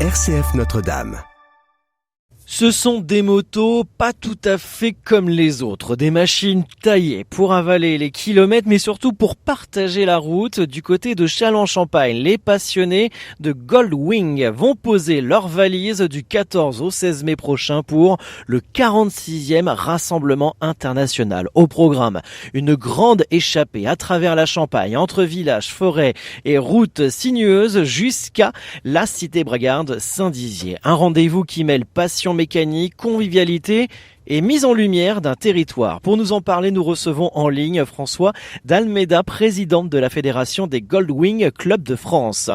RCF Notre-Dame. Ce sont des motos pas tout à fait comme les autres, des machines taillées pour avaler les kilomètres, mais surtout pour partager la route. Du côté de Châlons-Champagne, les passionnés de Goldwing vont poser leurs valises du 14 au 16 mai prochain pour le 46e rassemblement international. Au programme, une grande échappée à travers la Champagne, entre villages, forêts et routes sinueuses jusqu'à la cité bragarde Saint-Dizier. Un rendez-vous qui mêle passion mécanique, convivialité et mise en lumière d'un territoire. Pour nous en parler, nous recevons en ligne François d'Almeida, présidente de la Fédération des Goldwing Club de France.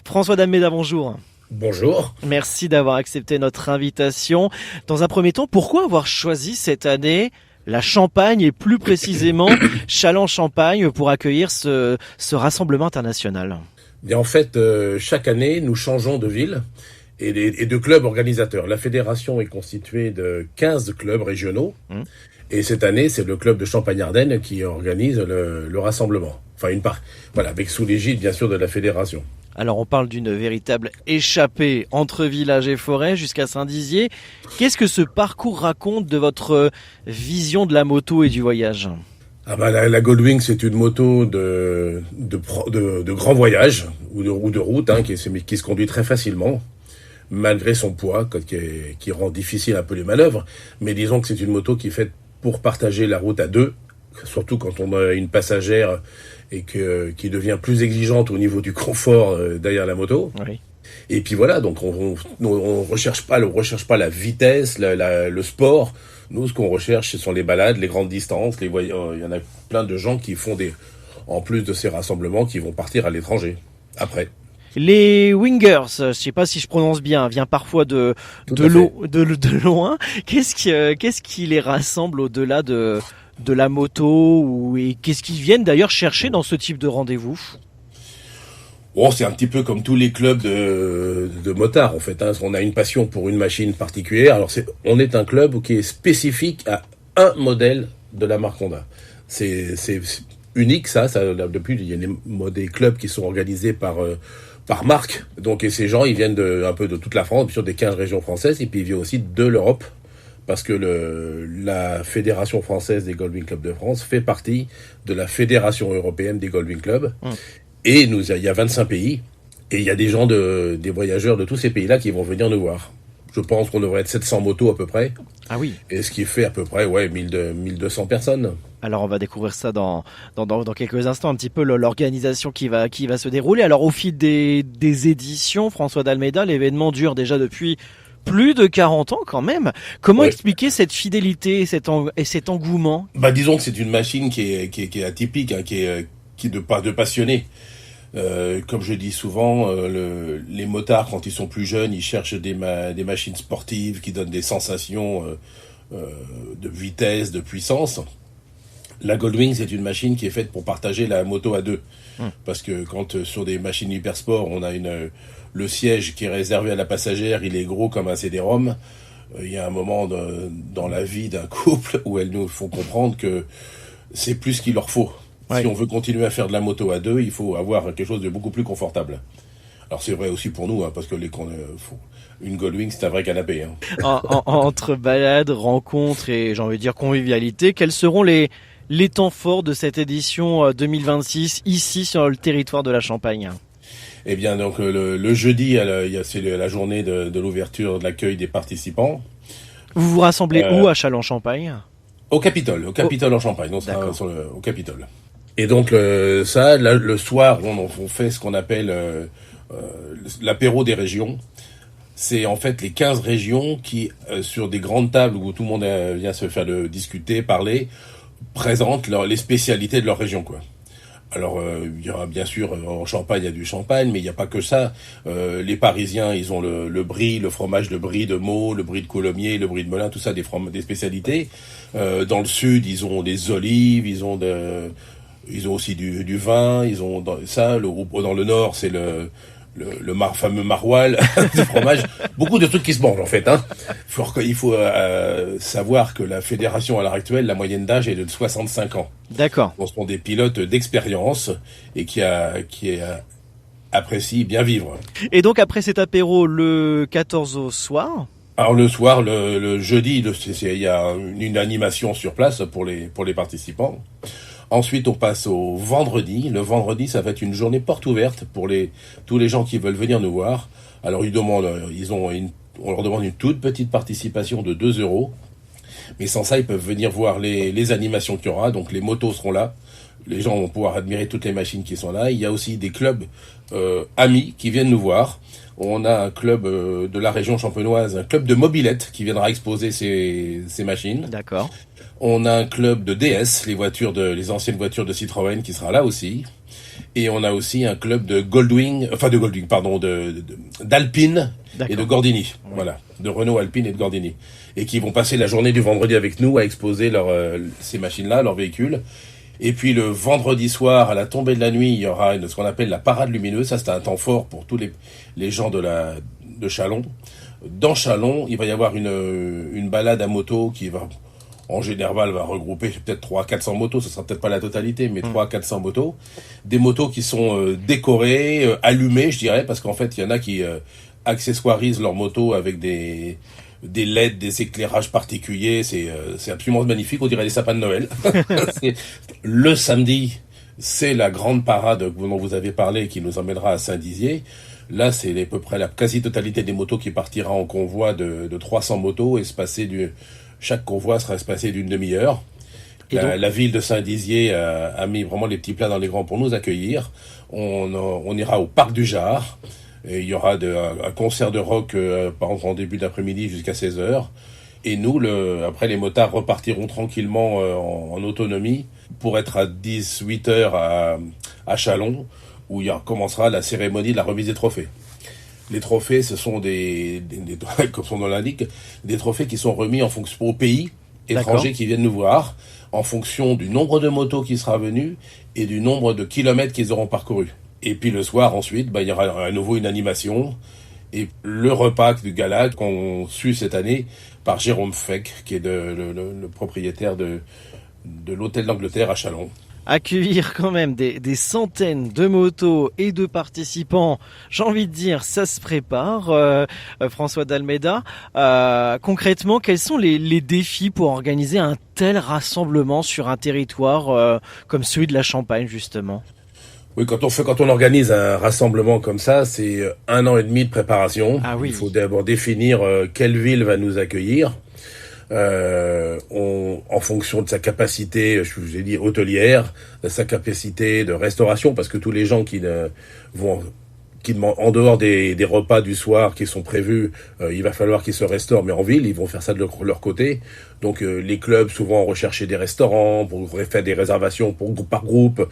François d'Almeida, bonjour. Bonjour. Merci d'avoir accepté notre invitation. Dans un premier temps, pourquoi avoir choisi cette année la Champagne et plus précisément Châlons-Champagne pour accueillir ce rassemblement international? Bien, en fait, chaque année, nous changeons de ville et de clubs organisateurs. La fédération est constituée de 15 clubs régionaux. Et cette année, c'est le club de Champagne-Ardenne qui organise le rassemblement. Enfin, une part. Voilà, avec sous l'égide, bien sûr, de la fédération. Alors, on parle d'une véritable échappée entre villages et forêts jusqu'à Saint-Dizier. Qu'est-ce que ce parcours raconte de votre vision de la moto et du voyage ? La Goldwing, c'est une moto de grand voyage ou de route, qui se conduit très facilement, malgré son poids, qui rend difficile un peu les manœuvres. Mais disons que c'est une moto qui est faite pour partager la route à deux, surtout quand on a une passagère et qui devient plus exigeante au niveau du confort derrière la moto. Oui. Et puis voilà, donc on recherche pas la vitesse, le sport. Nous, ce qu'on recherche, ce sont les balades, les grandes distances. Il y en a plein de gens qui font en plus de ces rassemblements, qui vont partir à l'étranger après. Les Wingers, je sais pas si je prononce bien, vient parfois de loin. Qu'est-ce qui les rassemble au-delà de la moto et qu'est-ce qu'ils viennent d'ailleurs chercher dans ce type de rendez-vous? Bon, c'est un petit peu comme tous les clubs de motards, en fait. On a une passion pour une machine particulière. Alors, on est un club qui est spécifique à un modèle de la marque Honda. C'est unique, ça. Depuis, il y a des clubs qui sont organisés par marque. Donc, et ces gens, ils viennent un peu de toute la France, bien sûr des 15 régions françaises, et puis ils viennent aussi de l'Europe, parce que la Fédération française des Goldwing Club de France fait partie de la Fédération européenne des Goldwing Club. Et il y a 25 pays, et il y a des gens, des voyageurs de tous ces pays-là qui vont venir nous voir. Je pense qu'on devrait être 700 motos à peu près. Ah oui. Et ce qui fait à peu près 1200 personnes. Alors on va découvrir ça dans quelques instants, un petit peu l'organisation qui va se dérouler. Alors au fil des éditions, François d'Almeida, l'événement dure déjà depuis plus de 40 ans quand même. Comment expliquer cette fidélité et cet engouement ? Disons que c'est une machine qui est atypique, qui est de passionnés. Comme je dis souvent, les motards, quand ils sont plus jeunes, ils cherchent des machines sportives qui donnent des sensations de vitesse, de puissance. La Goldwing, c'est une machine qui est faite pour partager la moto à deux. Parce que quand sur des machines hypersport, on a le siège qui est réservé à la passagère, il est gros comme un CD-ROM. Il y a un moment dans la vie d'un couple où elles nous font comprendre que c'est plus ce qu'il leur faut. Si on veut continuer à faire de la moto à deux, il faut avoir quelque chose de beaucoup plus confortable. Alors c'est vrai aussi pour nous, parce que une Goldwing, c'est un vrai canapé. Entre balades, rencontres et j'ai envie de dire convivialité, quels seront les temps forts de cette édition 2026 ici sur le territoire de la Champagne? Eh bien donc le jeudi, c'est la journée de l'ouverture de l'accueil des participants. Vous vous rassemblez où à Châlons-Champagne? Au Capitole en Champagne, donc au Capitole. Et donc le soir, on fait ce qu'on appelle l'apéro des régions. C'est en fait les 15 régions qui, sur des grandes tables où tout le monde vient se faire discuter, parler, présentent les spécialités de leur région, quoi. Alors, il y aura bien sûr, en Champagne, il y a du champagne, mais il n'y a pas que ça. Les Parisiens, ils ont le brie, le fromage de brie de Meaux, le brie de Coulommiers, le brie de Melun, tout ça, des spécialités. Dans le sud, ils ont des olives, ils ont aussi du vin, ils ont dans le nord, c'est le fameux maroilles du fromage. Beaucoup de trucs qui se mangent, en fait, Il faut savoir que la fédération, à l'heure actuelle, la moyenne d'âge est de 65 ans. D'accord. Ce sont des pilotes d'expérience et qui apprécient bien vivre. Et donc après cet apéro le 14 au soir? Alors le soir, le jeudi, il y a une animation sur place pour les participants. Ensuite, on passe au vendredi. Le vendredi, ça va être une journée porte ouverte pour tous les gens qui veulent venir nous voir. Alors on leur demande une toute petite participation de 2 €. Mais sans ça, ils peuvent venir voir les animations qu'il y aura. Donc les motos seront là. Les gens vont pouvoir admirer toutes les machines qui sont là. Il y a aussi des clubs amis qui viennent nous voir. On a un club de la région champenoise, un club de mobylettes qui viendra exposer ses machines. D'accord. On a un club de DS, les anciennes voitures de Citroën qui sera là aussi. Et on a aussi un club d'Alpine et de Gordini. Oui. Voilà, de Renault, Alpine et de Gordini. Et qui vont passer la journée du vendredi avec nous à exposer ces machines-là, leurs véhicules. Et puis le vendredi soir, à la tombée de la nuit, il y aura ce qu'on appelle la parade lumineuse. Ça, c'est un temps fort pour tous les gens de Châlons. Dans Châlons, il va y avoir une balade à moto qui va, en général, va regrouper peut-être 300-400 motos. Ce sera peut-être pas la totalité, mais 300-400 motos. Des motos qui sont décorées, allumées, je dirais, parce qu'en fait, il y en a qui accessoirisent leurs motos avec des LED, des éclairages particuliers, c'est absolument magnifique, on dirait des sapins de Noël. Le samedi, c'est la grande parade dont vous avez parlé qui nous emmènera à Saint-Dizier. Là, c'est à peu près la quasi-totalité des motos qui partira en convoi de 300 motos et chaque convoi sera espacé d'une demi-heure. La ville de Saint-Dizier a mis vraiment les petits plats dans les grands pour nous accueillir. On ira au parc du Jard. Et il y aura un concert de rock par exemple en début d'après-midi jusqu'à 16h. Et nous, après, les motards repartiront tranquillement en autonomie pour être à 18h à Châlons, où commencera la cérémonie de la remise des trophées. Les trophées, ce sont comme son nom l'indique, des trophées qui sont remis en fonction aux pays étrangers qui viennent nous voir, en fonction du nombre de motos qui sera venu et du nombre de kilomètres qu'ils auront parcourus. Et puis le soir, ensuite, il y aura à nouveau une animation et le repas du gala qu'on suit cette année par Jérôme Feck, qui est le propriétaire de l'hôtel d'Angleterre à Châlons. Accueillir quand même des centaines de motos et de participants, j'ai envie de dire, ça se prépare. François d'Almeida, concrètement, quels sont les défis pour organiser un tel rassemblement sur un territoire comme celui de la Champagne, justement ? Oui, quand on organise un rassemblement comme ça, c'est 1 an et demi de préparation. Ah oui. Il faut d'abord définir quelle ville va nous accueillir. En fonction de sa capacité, je vous ai dit hôtelière, de sa capacité de restauration, parce que tous les gens qui demandent en dehors des repas du soir qui sont prévus, il va falloir qu'ils se restaurent, mais en ville, ils vont faire ça de leur côté. Donc les clubs souvent rechercher des restaurants pour faire des réservations par groupe,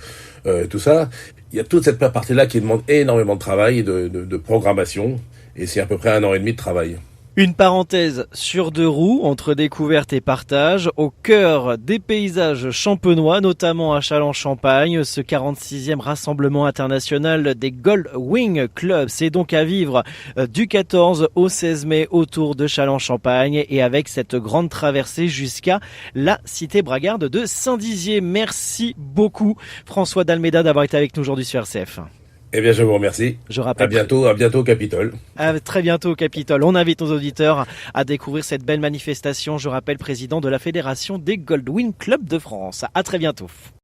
tout ça. Il y a toute cette partie-là qui demande énormément de travail et de programmation, et c'est à peu près 1 an et demi de travail. Une parenthèse sur 2 roues, entre découverte et partage, au cœur des paysages champenois, notamment à Châlons-Champagne. Ce 46e rassemblement international des Goldwing Clubs, c'est donc à vivre du 14 au 16 mai autour de Châlons-Champagne et avec cette grande traversée jusqu'à la cité bragarde de Saint-Dizier. Merci beaucoup François d'Almeida d'avoir été avec nous aujourd'hui sur RCF. Eh bien, je vous remercie. Je rappelle. À bientôt au Capitole. À très bientôt au Capitole. On invite nos auditeurs à découvrir cette belle manifestation. Je rappelle, président de la Fédération des Goldwing Clubs de France. À très bientôt.